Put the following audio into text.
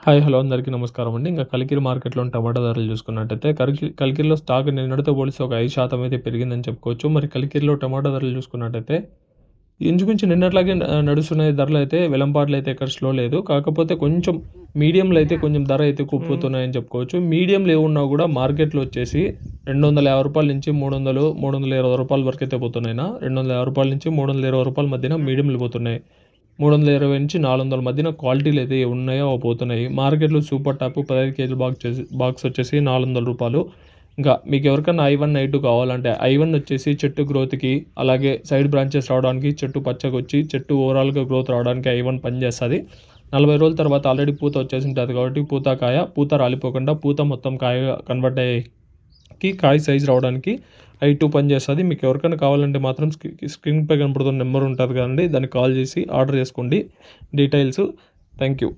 Hi hello అందరికీ నమస్కారం అండి. ఇంకా కలికిరి మార్కెట్‌లో టమాటా ధరలు చూసుకున్నట్టయితే కలికిరిలో స్టాక్ నిన్నటితో పోలిస్తే ఒక 5% అయితే పెరిగిందని చెప్పుకోవచ్చు. మరి కలికిరిలో టమాటా ధరలు చూసుకున్నట్టయితే ఇంచుమించు నిన్నట్లాగే నడుస్తున్నాయి ధరలైతే. వెలంపాట్లయితే ఎక్కడ స్లో లేదు. కాకపోతే కొంచెం మీడియంలో అయితే కొంచెం ధర అయితే కుప్పొతున్నాయని చెప్పుకోవచ్చు. మీడియంలో ఏవున్నా కూడా మార్కెట్‌లో వచ్చేసి రూ. 250 నుంచి 300, రూ. 320 వరకైతే పోతున్నాయినా. రూ. 250 నుంచి రూ. 320 మధ్యన మీడియంలు పోతున్నాయి. 320-400 మధ్యన క్వాలిటీలు అయితే ఉన్నాయో అవి పోతున్నాయి. మార్కెట్‌లో సూపర్ టాప్ 15 కేజీల బాక్స్ వచ్చేసి రూ. 400. ఇంకా మీకు ఎవరికన్నా I1, I2 కావాలంటే I1 వచ్చేసి చెట్టు గ్రోత్‌కి, అలాగే సైడ్ బ్రాంచెస్ రావడానికి, చెట్టు పచ్చగొచ్చి చెట్టు ఓవరాల్‌గా గ్రోత్ రావడానికి I1 పనిచేస్తది. 40 రోజుల తర్వాత ఆల్రెడీ పూత వచ్చేసి ఉంటది కాబట్టి పూత రాలిపోకుండా పూత మొత్తం కాయగా కన్వర్ట్ అయ్యేకి కాయ సైజ్ రావడానికి I2 పనిచేస్తది. మీకు ఎవరికైనా కావాలంటే మాత్రం స్క్రీన్‌పై కనపడుతున్న నెంబర్ ఉంటది కదండీ, దానికి కాల్ చేసి ఆర్డర్ చేసుకోండి. డీటెయిల్స్. Thank you.